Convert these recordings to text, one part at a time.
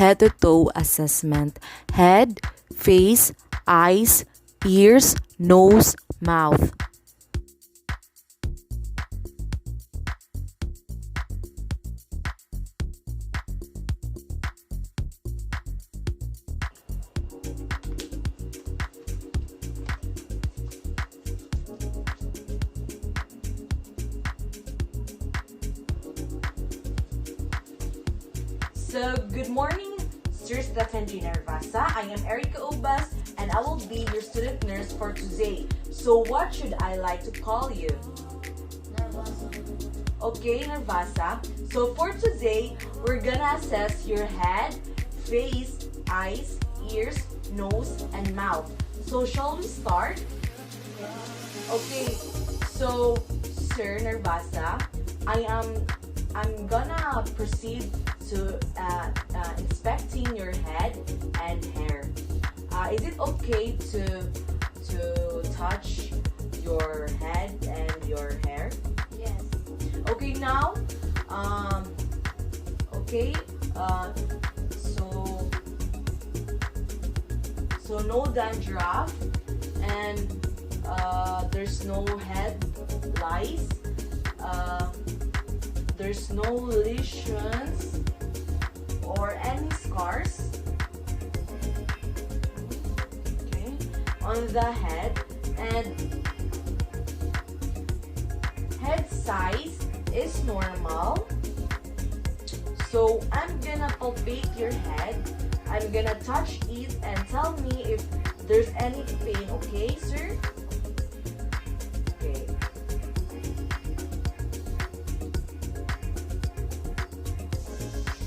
head-to-toe assessment. Head, face, eyes, ears, nose, mouth. So, good morning, Sir Stephen G. Narvasa. I am Erica Ubas, and I will be your student nurse for today. So, what should I like to call you? Okay, Narvasa. So, for today, we're gonna assess your head, face, eyes, ears, nose, and mouth. So, shall we start? Okay, so, Sir Narvasa, I'm gonna proceed to inspecting your head and hair. Is it okay to touch your head and your hair? Yes. Okay, now, okay, so no dandruff, and there's no head lice. There's no lesions or any scars, okay, on the head, and head size is normal. So I'm gonna palpate your head. I'm gonna touch it and tell me if there's any pain, okay, sir? Okay.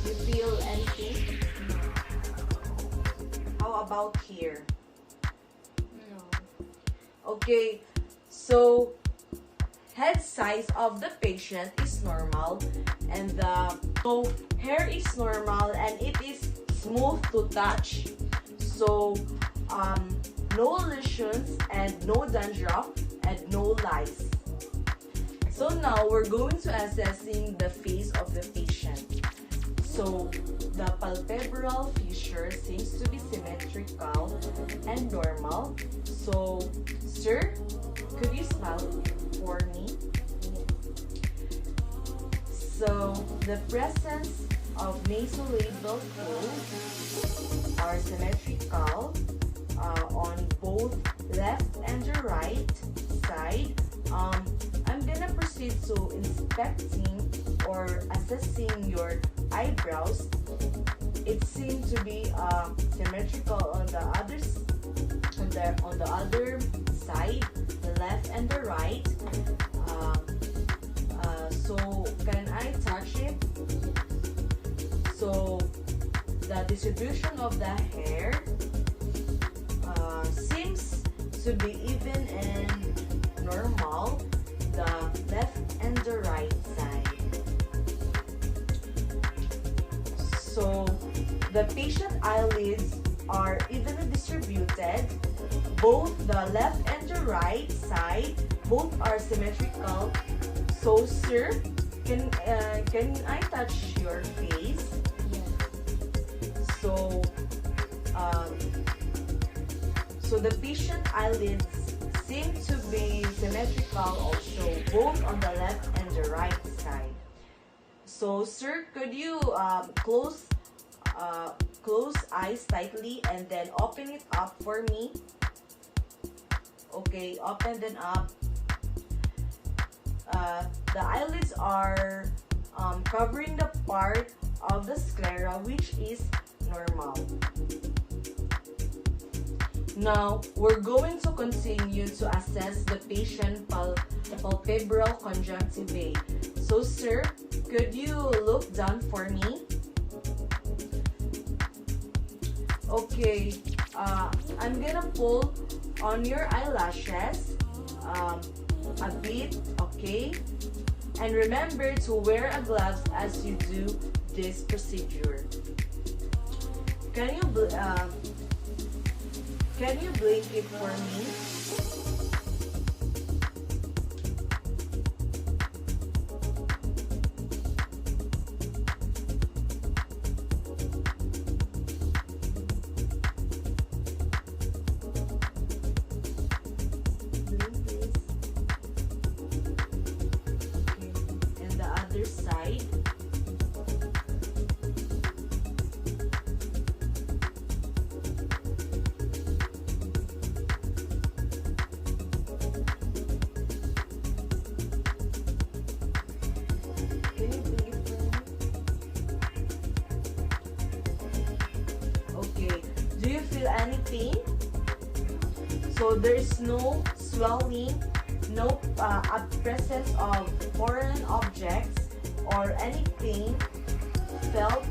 You feel anything? How about here? No. Okay, so head size of the patient is normal, and the hair is normal, and it is smooth to touch. So no lesions and no dandruff and no lice. So now we're going to assessing the face of the patient. So the palpebral fissure seems to be symmetrical and normal. So, sir, could you smile for me? So the presence of nasolabial folds are symmetrical on both left and the right side. I'm gonna proceed to inspecting or assessing your eyebrows. It seems to be symmetrical on the other side, the left and the right. So can I touch it? So the distribution of the hair seems to be even and normal, the left and the right side. So the patient eyelids are evenly distributed. Both the left and the right side, both are symmetrical. So, sir, can I touch your face? Yes. So, so the patient eyelids seem to be symmetrical also, both on the left and the right side. So, sir, could you close eyes tightly and then open it up for me? Okay, open them up. The eyelids are covering the part of the sclera which is normal. Now, we're going to continue to assess the patient palpebral conjunctivae. So, sir, could you look down for me? Okay, I'm gonna pull on your eyelashes a bit, okay? And remember to wear a gloves as you do this procedure. Can you blink it for me? feel anything? So there is no swelling, no presence of foreign objects or anything felt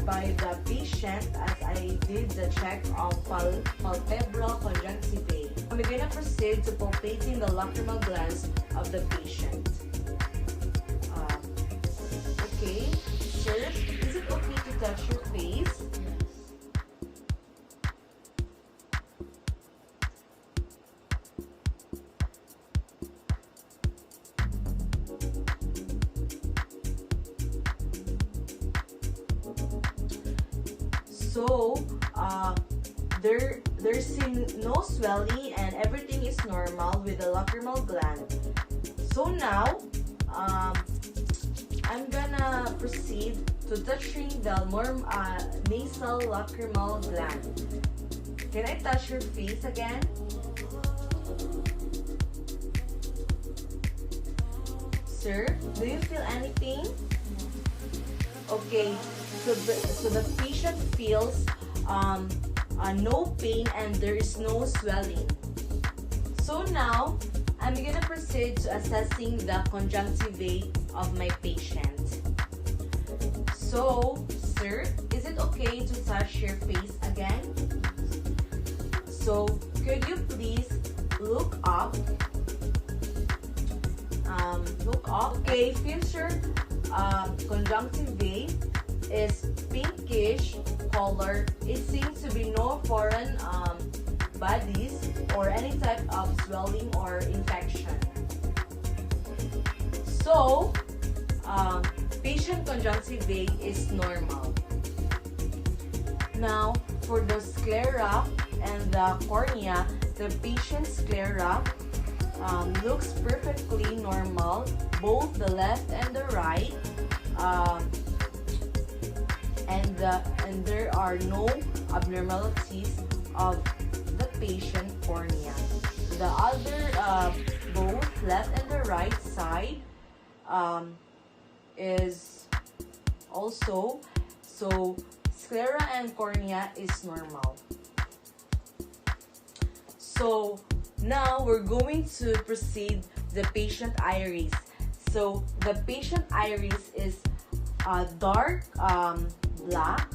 by the patient as I did the check of palpebral conjunctivae. I'm gonna proceed to palpating the lacrimal glands of the patient. Okay, sir, is it okay to touch your face? So, there's no swelling and everything is normal with the lacrimal gland. So now, I'm gonna proceed to touching the nasal lacrimal gland. Can I touch your face again? Sir, do you feel anything? Okay, so the patient feels no pain and there is no swelling. So now, I'm gonna proceed to assessing the conjunctivae of my patient. So, sir, is it okay to touch your face again? So, could you please look up? Look up. Okay, future conjunctivae is pinkish color. It seems to be no foreign bodies or any type of swelling or infection. So, patient conjunctivae is normal. Now, for the sclera and the cornea, the patient's sclera looks perfectly normal, both the left and the right, and there are no abnormalities of the patient cornea. The other, both left and the right side, is also, so sclera and cornea is normal. So now we're going to proceed the patient iris. So the patient iris is dark black.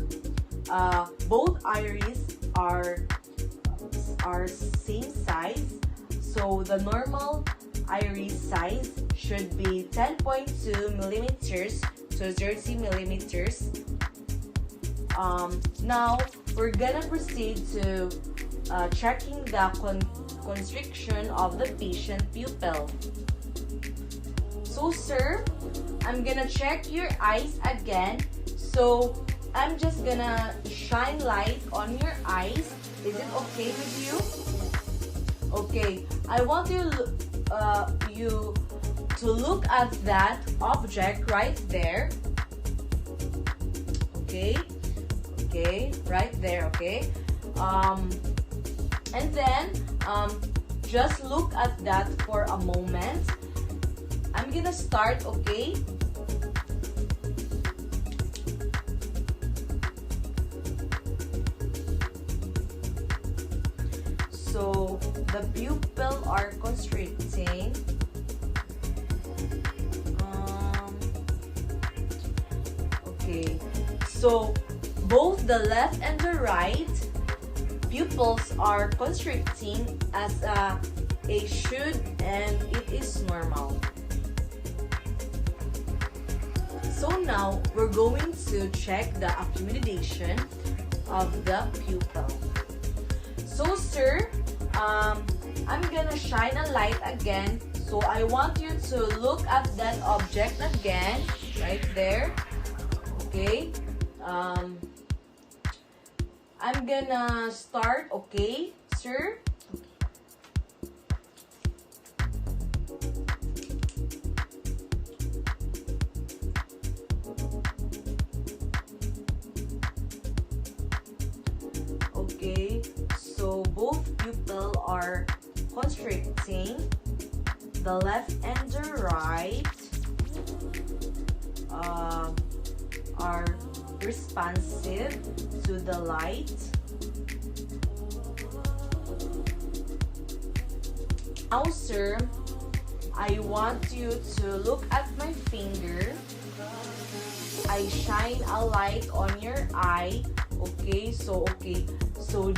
Both iris are same size. So the normal iris size should be 10.2 millimeters to 30 millimeters. Now we're gonna proceed to checking the constriction of the patient pupil. So sir, I'm gonna check your eyes again. So I'm just gonna shine light on your eyes. Is it okay with you? Okay, I want you to look at that object right there. Okay, right there, okay? And then, just look at that for a moment. I'm gonna start, okay? So, the pupil are constricting. Okay, so both the left and the right pupils are constricting as a should, and it is normal. So now we're going to check the accommodation of the pupil. So sir, I'm gonna shine a light again. So I want you to look at that object again, right there. Okay. I'm gonna start, okay, sir? Okay, so both pupils are constricting, the left and the right are responsive to the light. Now, sir, I want you to look at my finger. I shine a light on your eye. Okay, so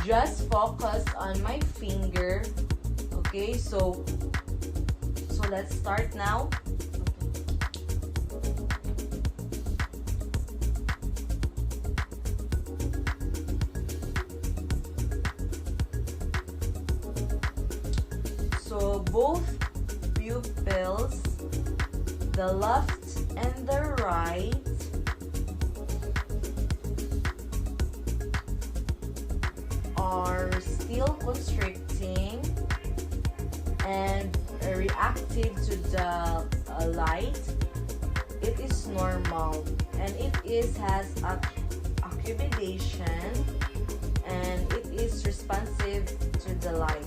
just focus on my finger. Okay, so let's start now. So both pupils, the left and the right, are still constricting and reactive to the light. It is normal, and it has accumulation, and it is responsive to the light.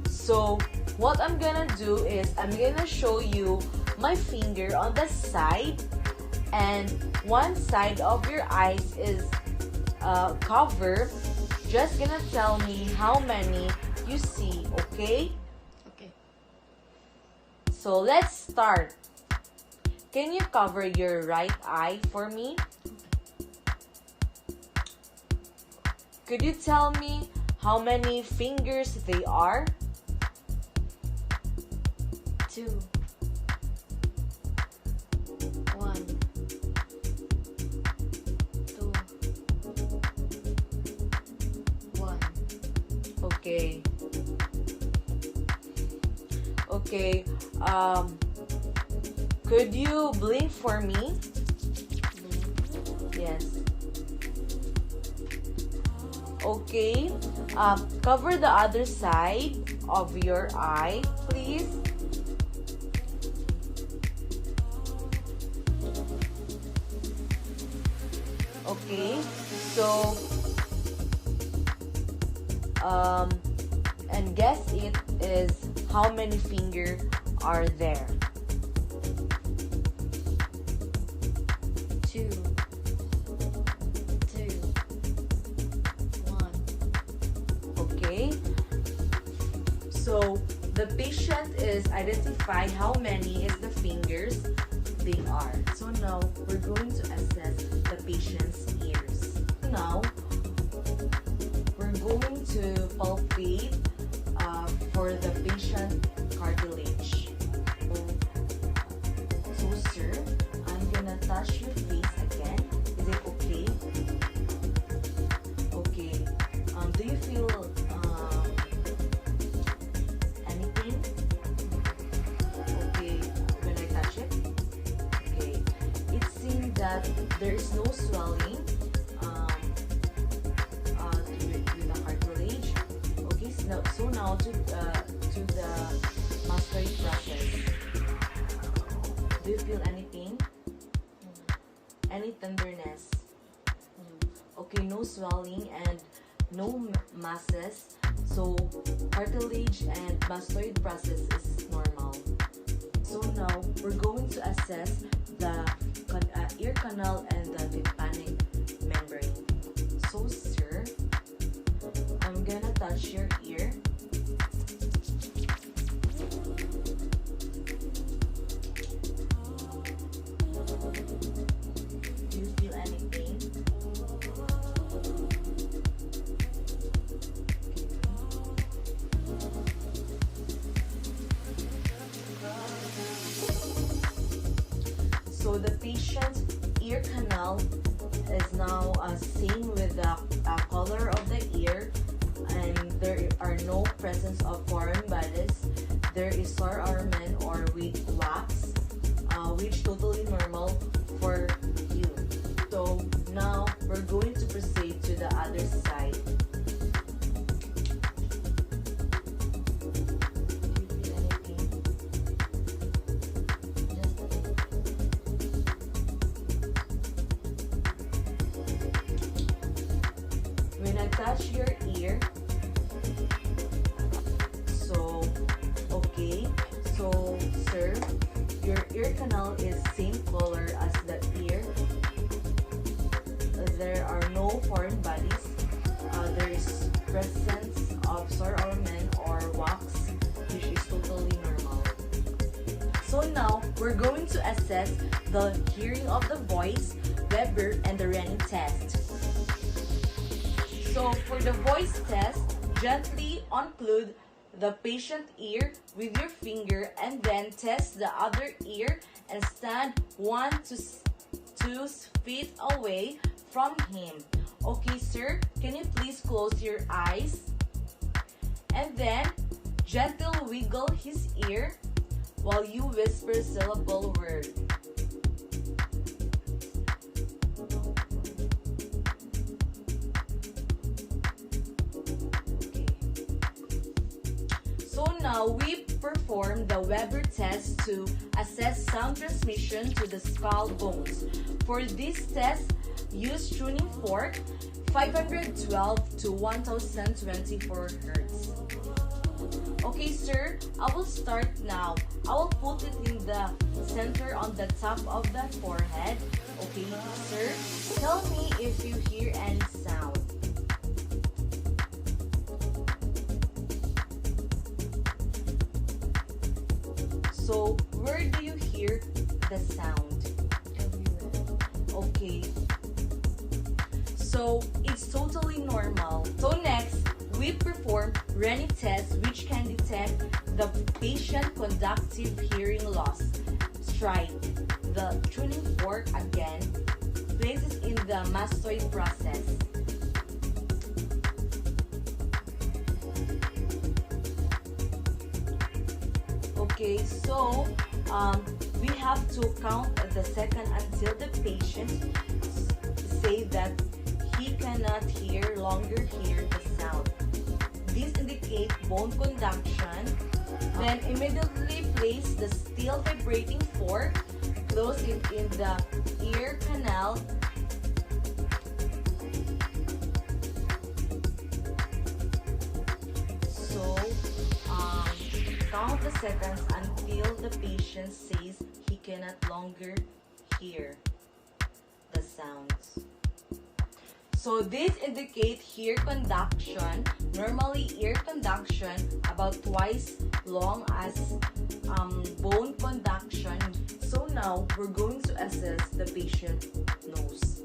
So what I'm gonna do is I'm gonna show you my finger on the side, and one side of your eyes is covered. Just gonna tell me how many you see, okay? Okay. So let's start. Can you cover your right eye for me? Could you tell me how many fingers they are? 2 1 2 1. Okay. Okay. Could you blink for me? Yes. Okay. Cover the other side of your eye, please. Okay. So, and guess it is how many fingers are there? 2 2 1. Okay. So the patient is identified how many is the fingers they are. So now we're going to assess the patient's ears. Now we're going to palpate for the patient cartilage. So sir, I'm gonna touch your face again. Is it okay? Okay. Do you feel anything? Okay, when I touch it? Okay. It seems that there is no swelling with the cartilage. Okay, so now to the mastoid process. Do you feel anything? Any tenderness? Okay, no swelling and no masses. So cartilage and mastoid process is normal. So now we're going to assess the ear canal and the tympanic membrane. So sir, I'm gonna touch your ear. Do you feel anything? So the patient's ear canal is now same with the color of the ear, and there are no presence of foreign bodies. There is sore almond or weak wax, which totally normal for you. So now we're going to proceed to the other side. Do you feel anything? Just a bit. When I touch your ear, so okay, so sir, your ear canal is same color as the ear, there are no foreign bodies. There is presence of sour omen or wax, which is totally normal. So now we're going to assess the hearing of the voice, Weber, and the Rennie test. So for the voice test, gently occlude the patient ear with your finger and then test the other ear and stand 1 to 2 feet away from him. Okay, sir, can you please close your eyes? And then gentle wiggle his ear while you whisper syllable word. Okay. So now we perform the Weber test to assess sound transmission to the skull bones. For this test, use tuning fork 512 to 1024 Hz. Okay, sir, I will start now. I will put it in the center on the top of the forehead. Okay, sir, tell me if you hear any sound. So, where do you hear the sound? Everywhere. Okay. So, it's totally normal. So next, we perform Rennie test, which can detect the patient conductive hearing loss. Strike the tuning fork again. Place it in the mastoid process. Okay, so we have to count the second until the patient say that he cannot longer hear the sound. This indicates bone conduction. Then immediately place the still vibrating fork, close it in the ear canal. So count the seconds until the patient says he cannot longer hear the sounds. So this indicates ear conduction. Normally ear conduction about twice long as bone conduction. So now we're going to assess the patient nose.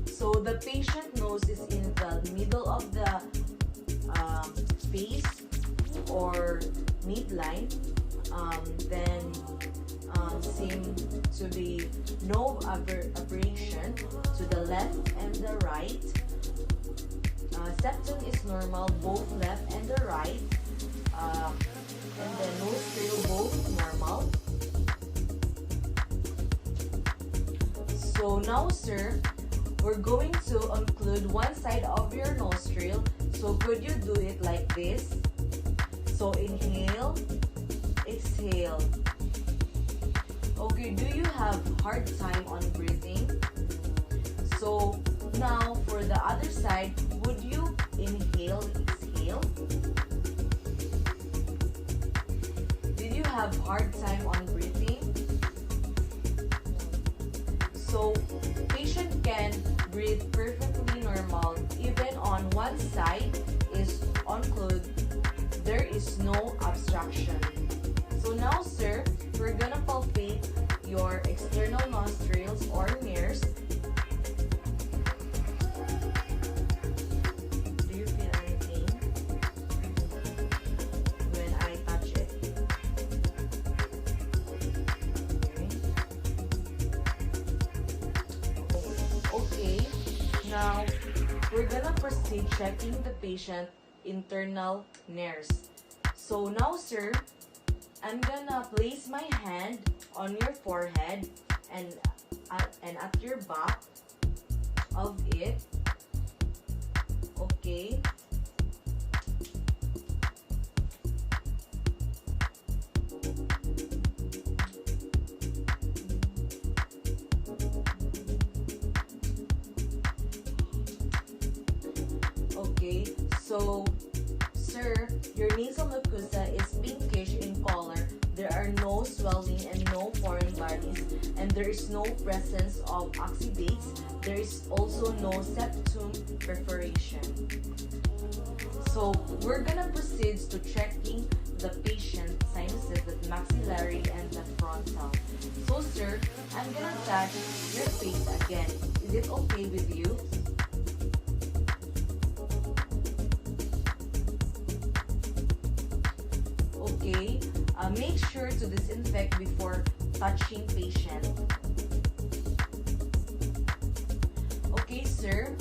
So the patient nose is in the middle of the face or midline. Then seem to be no aberration to the left and the right. Septum is normal, both left and the right. And the nostril both normal. So now, sir, we're going to include one side of your nostril. So could you do it like this? So inhale, exhale. Okay, do you have hard time on breathing? So now for the other side, would you inhale, exhale? Did you have hard time on breathing? So patient can breathe perfectly normal even on one side is occluded. There is no obstruction. So now, sir, we're gonna palpate your external nostrils or nares. Do you feel anything when I touch it? Okay. Now, we're gonna proceed checking the patient internal nares. So now, sir, I'm gonna place my hand on your forehead and at your back of it. Okay. Okay, so sir, your nasal mucosa is pinkish in color. There there are no swelling and no foreign bodies, and there is no presence of oxidates. There is also no septum perforation. So we're gonna proceed to checking the patient sinuses, the maxillary and the frontal. So sir, I'm gonna touch your face again. Is it okay with you? Okay, make sure to disinfect before touching patient. Okay, sir.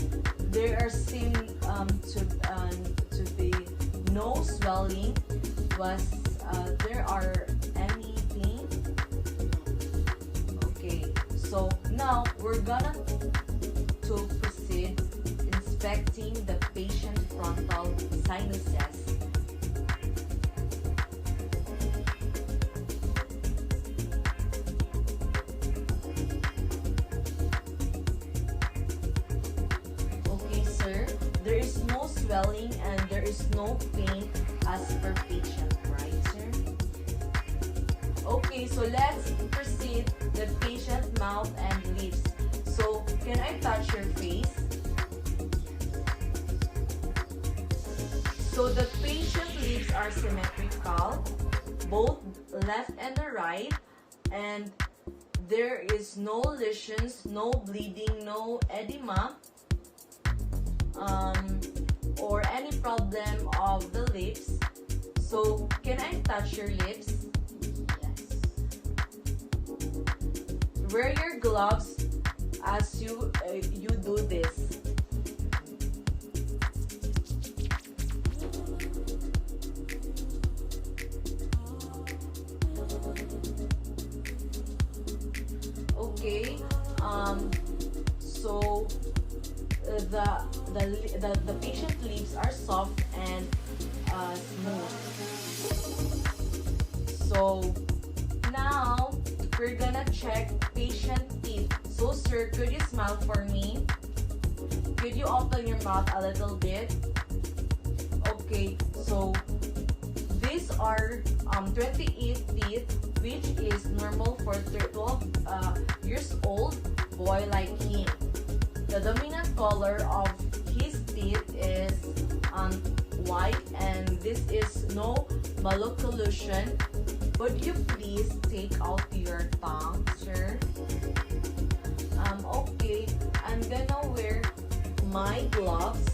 There are seem to be no swelling. Was there are any pain? Okay, so now we're gonna to proceed inspecting the patient frontal sinuses. There is no swelling and there is no pain as per patient, right, sir? Okay, so let's proceed the patient mouth and lips. So, can I touch your face? So, the patient lips are symmetrical, both left and the right, and there is no lesions, no bleeding, no edema, or any problem of the lips. So, can I touch your lips? Yes. Wear your gloves as you do this. Okay. So the patient lips are soft and smooth. So now we're gonna check patient teeth. So sir, could you smile for me? Could you open your mouth a little bit? Okay, so these are 28 teeth, which is normal for 12 years old boy like him. The dominant color of his teeth is white, and this is no malocclusion. Would you please take out your tongue, sir? Okay, I'm gonna wear my gloves.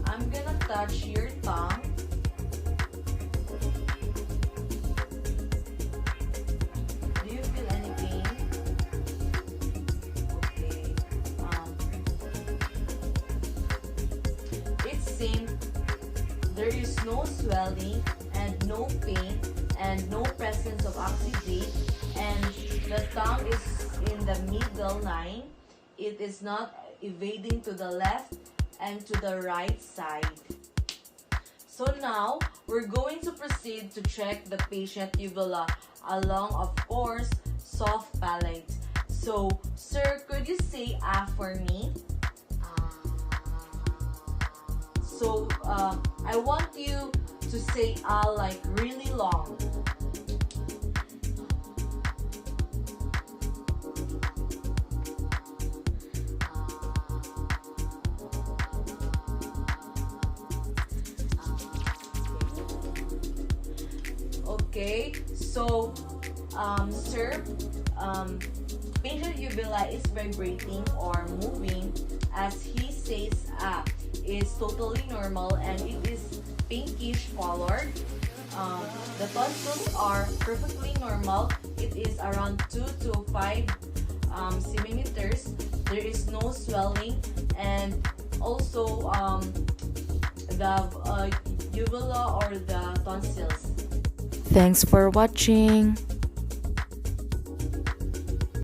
I'm gonna touch your tongue. Do you feel any pain? Okay. It seems there is no swelling and no pain and no presence of oxidate, and the tongue is in the middle line. It is not evading to the left and to the right side. So now we're going to proceed to check the patient uvula along, of course, soft palate. So sir, could you say ah for me? So I want you to say ah like really long. Okay, so sir, patient uvula is vibrating or moving as he says ah. Is totally normal and it is pinkish colored. The tonsils are perfectly normal. It is around 2 to 5 centimeters. There is no swelling, and also the uvula or the tonsils. Thanks for watching.